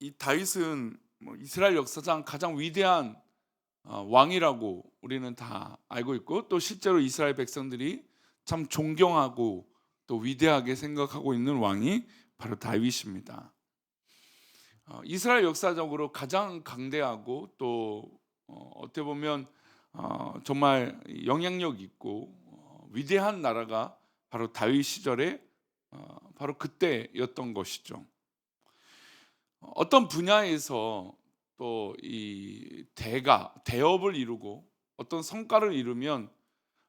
이 다윗은 이스라엘 역사상 가장 위대한 왕이라고 우리는 다 알고 있고, 또 실제로 이스라엘 백성들이 참 존경하고 또 위대하게 생각하고 있는 왕이 바로 다윗입니다. 이스라엘 역사적으로 가장 강대하고 또 어떻게 보면 정말 영향력 있고 위대한 나라가 바로 다윗 시절에 바로 그때였던 것이죠. 어떤 분야에서 또 이 대업을 이루고 어떤 성과를 이루면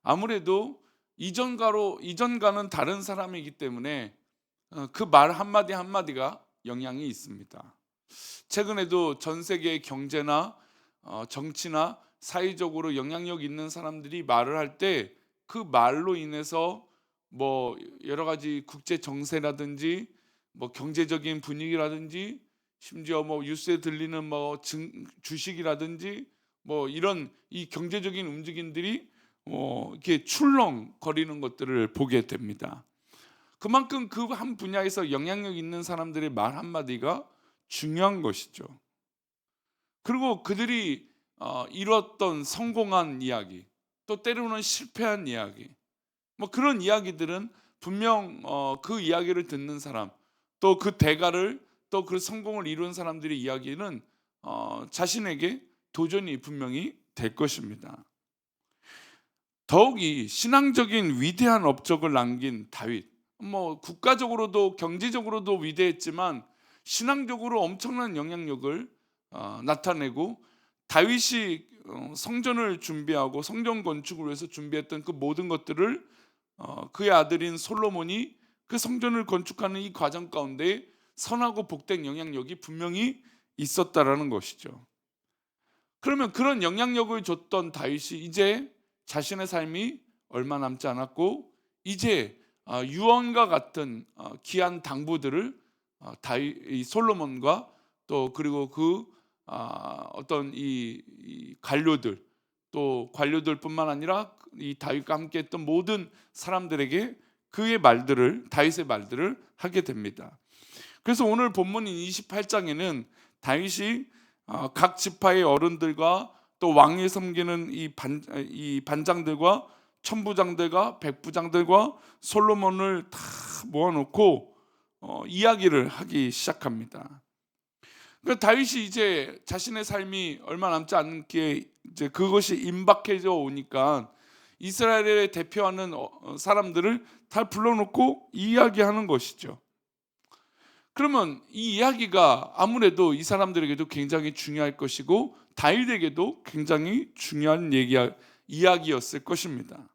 아무래도 이전과는 다른 사람이기 때문에 그 말 한마디 한마디가 영향이 있습니다. 최근에도 전 세계의 경제나 정치나 사회적으로 영향력 있는 사람들이 말을 할 때 그 말로 인해서 여러 가지 국제 정세라든지 경제적인 분위기라든지 심지어 뉴스에 들리는 주식이라든지 이런 이 경제적인 움직임들이 이렇게 출렁거리는 것들을 보게 됩니다. 그만큼 그 한 분야에서 영향력 있는 사람들의 말 한마디가 중요한 것이죠. 그리고 그들이 이뤘던 성공한 이야기, 또 때로는 실패한 이야기, 그런 이야기들은 분명 그 이야기를 듣는 사람, 또 그 대가를, 또 그 성공을 이룬 사람들의 이야기는 자신에게 도전이 분명히 될 것입니다. 더욱이 신앙적인 위대한 업적을 남긴 다윗, 국가적으로도 경제적으로도 위대했지만 신앙적으로 엄청난 영향력을 나타내고, 다윗이 성전을 준비하고 성전 건축을 위해서 준비했던 그 모든 것들을 그의 아들인 솔로몬이 그 성전을 건축하는 이 과정 가운데 선하고 복된 영향력이 분명히 있었다라는 것이죠. 그러면 그런 영향력을 줬던 다윗이 이제 자신의 삶이 얼마 남지 않았고, 이제 유언과 같은 귀한 당부들을 이 솔로몬과 또 그리고 어떤 이 관료들, 또 관료들뿐만 아니라 이 다윗과 함께했던 모든 사람들에게 다윗의 말들을 하게 됩니다. 그래서 오늘 본문인 28장에는 다윗이 각 지파의 어른들과 또 왕위 섬기는 이 반장들과 천부장들과 백부장들과 솔로몬을 다 모아놓고 이야기를 하기 시작합니다. 그러니까 다윗이 이제 자신의 삶이 얼마 남지 않게 이제 그것이 임박해져 오니까 이스라엘을 대표하는 사람들을 다 불러놓고 이야기하는 것이죠. 그러면 이 이야기가 아무래도 이 사람들에게도 굉장히 중요할 것이고 다윗에게도 굉장히 중요한 이야기였을 것입니다.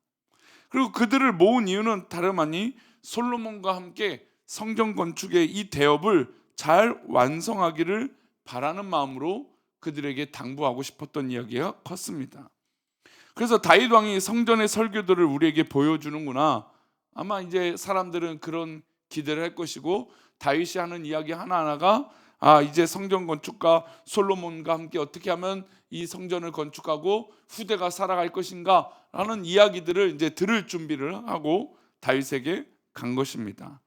그리고 그들을 모은 이유는 다름 아니 솔로몬과 함께 성전 건축의 이 대업을 잘 완성하기를 바라는 마음으로 그들에게 당부하고 싶었던 이야기가 컸습니다. 그래서 다윗 왕이 성전의 설계도를 우리에게 보여주는구나, 아마 이제 사람들은 그런 기대를 할 것이고, 다윗이 하는 이야기 하나하나가 이제 성전 건축가 솔로몬과 함께 어떻게 하면 이 성전을 건축하고 후대가 살아갈 것인가 라는 이야기들을 이제 들을 준비를 하고 다윗에게 간 것입니다.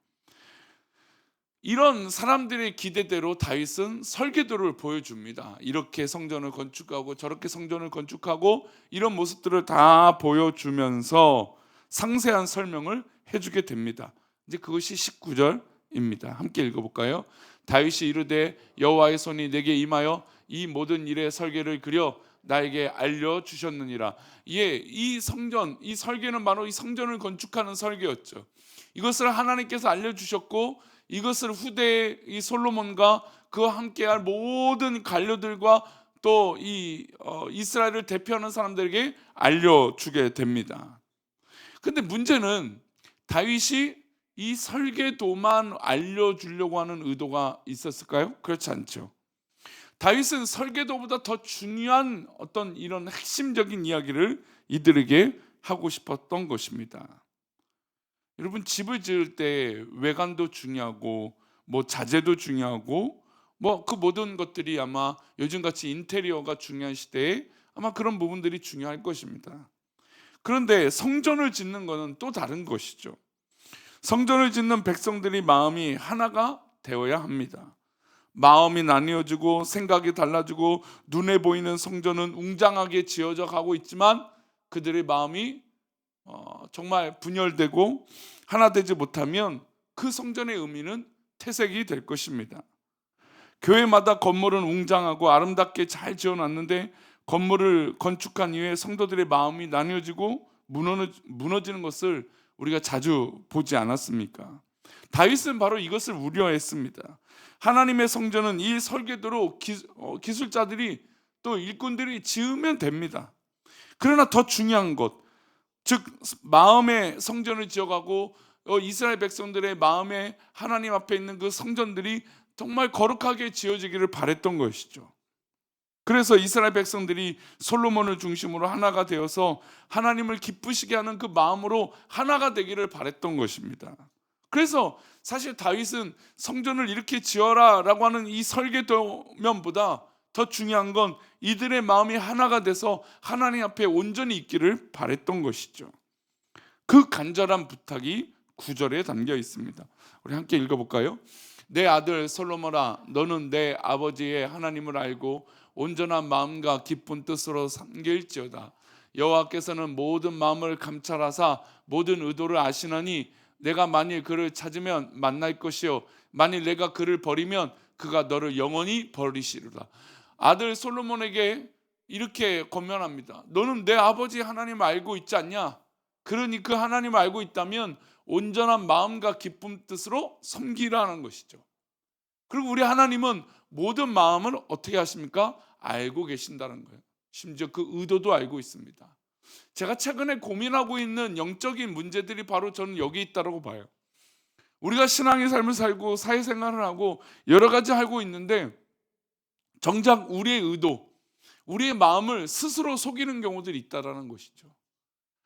이런 사람들의 기대대로 다윗은 설계도를 보여줍니다. 이렇게 성전을 건축하고 저렇게 성전을 건축하고 이런 모습들을 다 보여주면서 상세한 설명을 해주게 됩니다. 이제 그것이 19절입니다. 함께 읽어볼까요? 다윗이 이르되 여호와의 손이 내게 임하여 이 모든 일의 설계를 그려 나에게 알려주셨느니라. 이 성전, 이 설계는 바로 이 성전을 건축하는 설계였죠. 이것을 하나님께서 알려주셨고, 이것을 후대의 이 솔로몬과 그와 함께할 모든 관료들과 또 이 이스라엘을 대표하는 사람들에게 알려주게 됩니다. 근데 문제는 다윗이 이 설계도만 알려주려고 하는 의도가 있었을까요? 그렇지 않죠. 다윗은 설계도보다 더 중요한 어떤 이런 핵심적인 이야기를 이들에게 하고 싶었던 것입니다. 여러분, 집을 지을 때 외관도 중요하고 자재도 중요하고 그 모든 것들이 아마 요즘같이 인테리어가 중요한 시대에 아마 그런 부분들이 중요할 것입니다. 그런데 성전을 짓는 것은 또 다른 것이죠. 성전을 짓는 백성들이 마음이 하나가 되어야 합니다. 마음이 나뉘어지고 생각이 달라지고 눈에 보이는 성전은 웅장하게 지어져 가고 있지만 그들의 마음이 정말 분열되고 하나 되지 못하면 그 성전의 의미는 퇴색이 될 것입니다. 교회마다 건물은 웅장하고 아름답게 잘 지어놨는데 건물을 건축한 이후에 성도들의 마음이 나뉘어지고 무너지는 것을 우리가 자주 보지 않았습니까? 다윗은 바로 이것을 우려했습니다. 하나님의 성전은 이 설계도로 기술자들이 또 일꾼들이 지으면 됩니다. 그러나 더 중요한 것, 즉 마음의 성전을 지어가고 이스라엘 백성들의 마음에 하나님 앞에 있는 그 성전들이 정말 거룩하게 지어지기를 바랬던 것이죠. 그래서 이스라엘 백성들이 솔로몬을 중심으로 하나가 되어서 하나님을 기쁘시게 하는 그 마음으로 하나가 되기를 바랬던 것입니다. 그래서 사실 다윗은 성전을 이렇게 지어라 라고 하는 이 설계도면보다 더 중요한 건 이들의 마음이 하나가 돼서 하나님 앞에 온전히 있기를 바랬던 것이죠. 그 간절한 부탁이 9절에 담겨 있습니다. 우리 함께 읽어볼까요? 내 아들 솔로몬아, 너는 내 아버지의 하나님을 알고 온전한 마음과 기쁜 뜻으로 섬길지어다. 여호와께서는 모든 마음을 감찰하사 모든 의도를 아시나니 내가 만일 그를 찾으면 만날 것이요 만일 내가 그를 버리면 그가 너를 영원히 버리시리라. 아들 솔로몬에게 이렇게 권면합니다. 너는 내 아버지 하나님 알고 있지 않냐? 그러니 그 하나님 알고 있다면 온전한 마음과 기쁜 뜻으로 섬기라는 것이죠. 그리고 우리 하나님은 모든 마음을 어떻게 하십니까? 알고 계신다는 거예요. 심지어 그 의도도 알고 있습니다. 제가 최근에 고민하고 있는 영적인 문제들이 바로 저는 여기 있다고 봐요. 우리가 신앙의 삶을 살고 사회생활을 하고 여러 가지 하고 있는데 정작 우리의 의도, 우리의 마음을 스스로 속이는 경우들이 있다는 것이죠.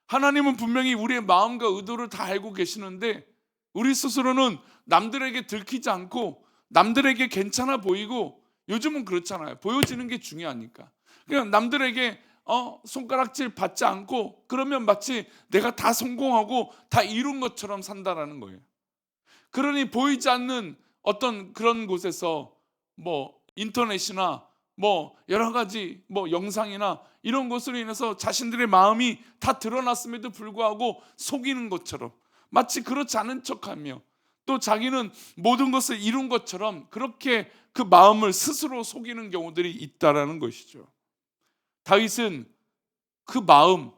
하나님은 분명히 우리의 마음과 의도를 다 알고 계시는데 우리 스스로는 남들에게 들키지 않고 남들에게 괜찮아 보이고, 요즘은 그렇잖아요. 보여지는 게 중요하니까 그냥 남들에게 손가락질 받지 않고 그러면 마치 내가 다 성공하고 다 이룬 것처럼 산다라는 거예요. 그러니 보이지 않는 어떤 그런 곳에서 인터넷이나 여러 가지 영상이나 이런 것으로 인해서 자신들의 마음이 다 드러났음에도 불구하고 속이는 것처럼, 마치 그렇지 않은 척하며 또 자기는 모든 것을 이룬 것처럼 그렇게 그 마음을 스스로 속이는 경우들이 있다라는 것이죠. 다윗은 그 마음,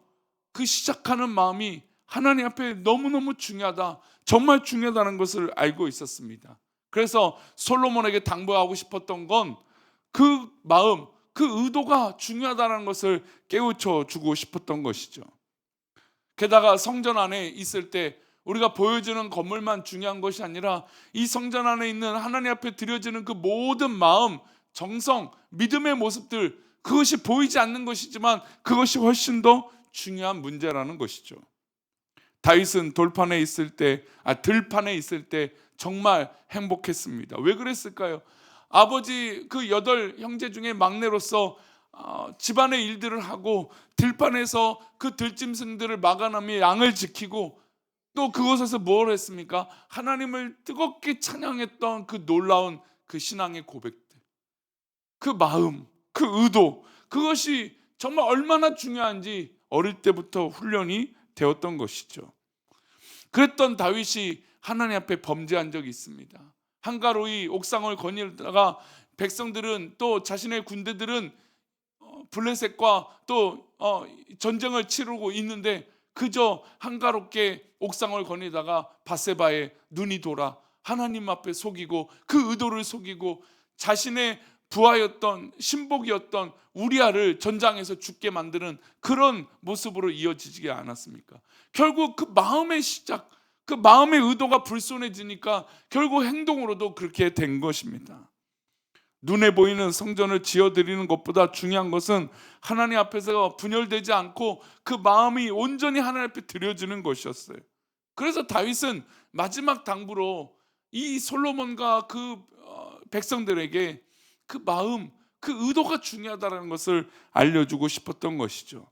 그 시작하는 마음이 하나님 앞에 너무너무 중요하다, 정말 중요하다는 것을 알고 있었습니다. 그래서 솔로몬에게 당부하고 싶었던 건 그 마음, 그 의도가 중요하다는 것을 깨우쳐 주고 싶었던 것이죠. 게다가 성전 안에 있을 때 우리가 보여주는 건물만 중요한 것이 아니라 이 성전 안에 있는 하나님 앞에 드려지는 그 모든 마음, 정성, 믿음의 모습들, 그것이 보이지 않는 것이지만 그것이 훨씬 더 중요한 문제라는 것이죠. 다윗은 들판에 있을 때 정말 행복했습니다. 왜 그랬을까요? 아버지 그 8 형제 중에 막내로서 집안의 일들을 하고 들판에서 그 들짐승들을 막아내며 양을 지키고 또 그곳에서 뭘 했습니까? 하나님을 뜨겁게 찬양했던 그 놀라운 그 신앙의 고백들, 그 마음, 그 의도, 그것이 정말 얼마나 중요한지 어릴 때부터 훈련이 되었던 것이죠. 그랬던 다윗이 하나님 앞에 범죄한 적이 있습니다. 한가로이 옥상을 거닐다가 백성들은 또 자신의 군대들은 블레셋과 또 전쟁을 치르고 있는데 그저 한가롭게 옥상을 거니다가 밧세바의 눈이 돌아 하나님 앞에 속이고 그 의도를 속이고 자신의 부하였던 신복이었던 우리아를 전장에서 죽게 만드는 그런 모습으로 이어지지 않았습니까? 결국 그 마음의 시작, 그 마음의 의도가 불손해지니까 결국 행동으로도 그렇게 된 것입니다. 눈에 보이는 성전을 지어드리는 것보다 중요한 것은 하나님 앞에서 분열되지 않고 그 마음이 온전히 하나님 앞에 드려지는 것이었어요. 그래서 다윗은 마지막 당부로 이 솔로몬과 그 백성들에게 그 마음, 그 의도가 중요하다는 것을 알려주고 싶었던 것이죠.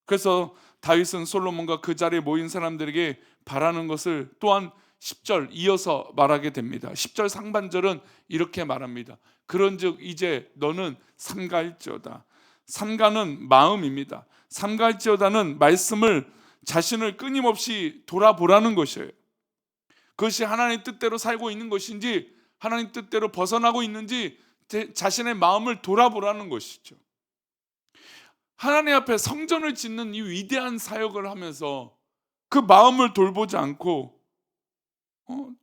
그래서 다윗은 솔로몬과 그 자리에 모인 사람들에게 바라는 것을 또한 10절 이어서 말하게 됩니다. 10절 상반절은 이렇게 말합니다. 그런즉 이제 너는 삼가할지어다. 삼가는 마음입니다. 삼가할지어다는 말씀을 자신을 끊임없이 돌아보라는 것이에요. 그것이 하나님 뜻대로 살고 있는 것인지 하나님 뜻대로 벗어나고 있는지 자신의 마음을 돌아보라는 것이죠. 하나님 앞에 성전을 짓는 이 위대한 사역을 하면서 그 마음을 돌보지 않고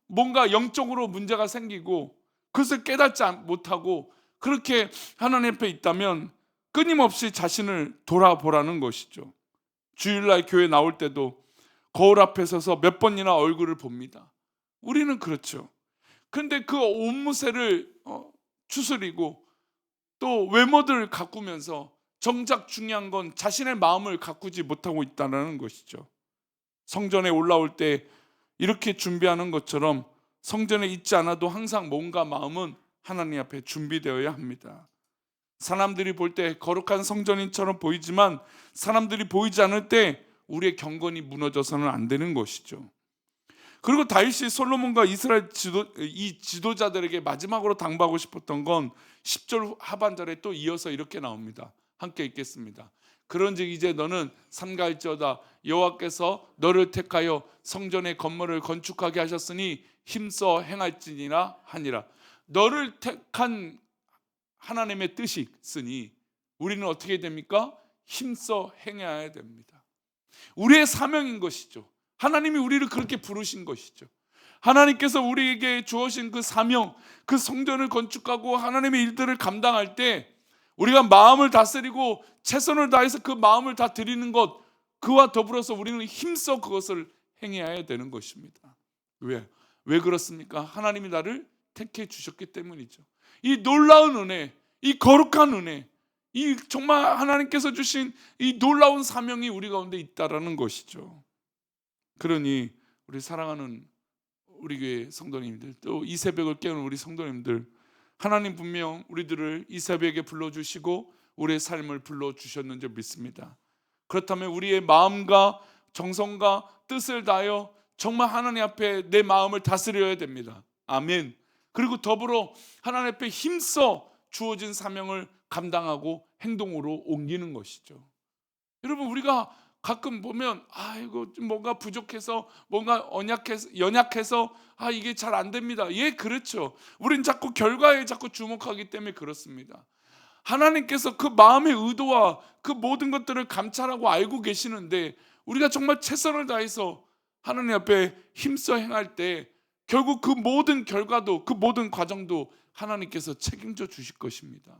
뭔가 영적으로 문제가 생기고 그것을 깨닫지 못하고 그렇게 하나님 앞에 있다면 끊임없이 자신을 돌아보라는 것이죠. 주일날 교회 나올 때도 거울 앞에 서서 몇 번이나 얼굴을 봅니다. 우리는 그렇죠. 그런데 그 옷무새를 추스리고 또 외모를 가꾸면서 정작 중요한 건 자신의 마음을 가꾸지 못하고 있다는 것이죠. 성전에 올라올 때 이렇게 준비하는 것처럼 성전에 있지 않아도 항상 뭔가 마음은 하나님 앞에 준비되어야 합니다. 사람들이 볼 때 거룩한 성전인처럼 보이지만 사람들이 보이지 않을 때 우리의 경건이 무너져서는 안 되는 것이죠. 그리고 다윗이 솔로몬과 이스라엘 지도자들에게 마지막으로 당부하고 싶었던 건 10절 하반절에 또 이어서 이렇게 나옵니다. 함께 읽겠습니다. 그런즉 이제 너는 삼가할지어다. 여호와께서 너를 택하여 성전의 건물을 건축하게 하셨으니 힘써 행할지니라 하니라. 너를 택한 하나님의 뜻이 있으니 우리는 어떻게 됩니까? 힘써 행해야 됩니다. 우리의 사명인 것이죠. 하나님이 우리를 그렇게 부르신 것이죠. 하나님께서 우리에게 주어진 그 사명, 그 성전을 건축하고 하나님의 일들을 감당할 때 우리가 마음을 다스리고 최선을 다해서 그 마음을 다 드리는 것, 그와 더불어서 우리는 힘써 그것을 행해야 되는 것입니다. 왜 그렇습니까? 하나님이 나를 택해 주셨기 때문이죠. 이 놀라운 은혜, 이 거룩한 은혜, 이 정말 하나님께서 주신 이 놀라운 사명이 우리 가운데 있다라는 것이죠. 그러니 우리 사랑하는 우리 교회 성도님들, 또 이 새벽을 깨우는 우리 성도님들, 하나님 분명 우리들을 이 새벽에 불러주시고 우리의 삶을 불러주셨는지 믿습니다. 그렇다면 우리의 마음과 정성과 뜻을 다하여 정말 하나님 앞에 내 마음을 다스려야 됩니다. 아멘. 그리고 더불어 하나님 앞에 힘써 주어진 사명을 감당하고 행동으로 옮기는 것이죠. 여러분, 우리가 가끔 보면 이거 뭔가 부족해서 뭔가 연약해서 이게 잘 안 됩니다. 예, 그렇죠. 우린 자꾸 결과에 자꾸 주목하기 때문에 그렇습니다. 하나님께서 그 마음의 의도와 그 모든 것들을 감찰하고 알고 계시는데 우리가 정말 최선을 다해서 하나님 앞에 힘써 행할 때 결국 그 모든 결과도, 그 모든 과정도 하나님께서 책임져 주실 것입니다.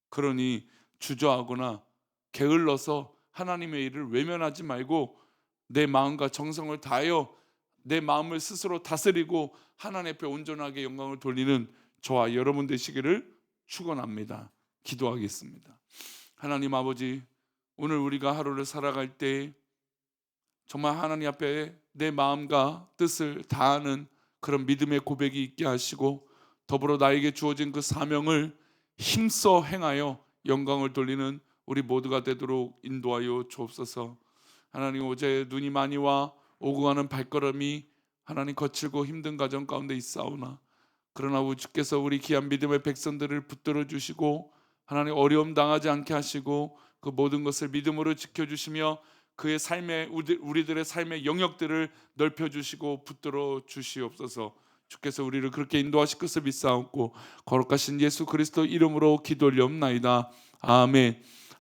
그러니 주저하거나 게을러서 하나님의 일을 외면하지 말고 내 마음과 정성을 다하여 내 마음을 스스로 다스리고 하나님 앞에 온전하게 영광을 돌리는 저와 여러분 되시기를 축원합니다. 기도하겠습니다. 하나님 아버지, 오늘 우리가 하루를 살아갈 때 정말 하나님 앞에 내 마음과 뜻을 다하는 그런 믿음의 고백이 있게 하시고 더불어 나에게 주어진 그 사명을 힘써 행하여 영광을 돌리는 우리 모두가 되도록 인도하여 주옵소서. 하나님, 어제 눈이 많이 와 오고 가는 발걸음이 하나님 거칠고 힘든 가정 가운데 있사오나 그러나 주께서 우리 귀한 믿음의 백성들을 붙들어 주시고 하나님 어려움 당하지 않게 하시고 그 모든 것을 믿음으로 지켜주시며 그의 삶의 우리들의 삶의 영역들을 넓혀주시고 붙들어 주시옵소서. 주께서 우리를 그렇게 인도하실 것을 믿사옵고 거룩하신 예수 그리스도 이름으로 기도 올리옵나이다. 아멘.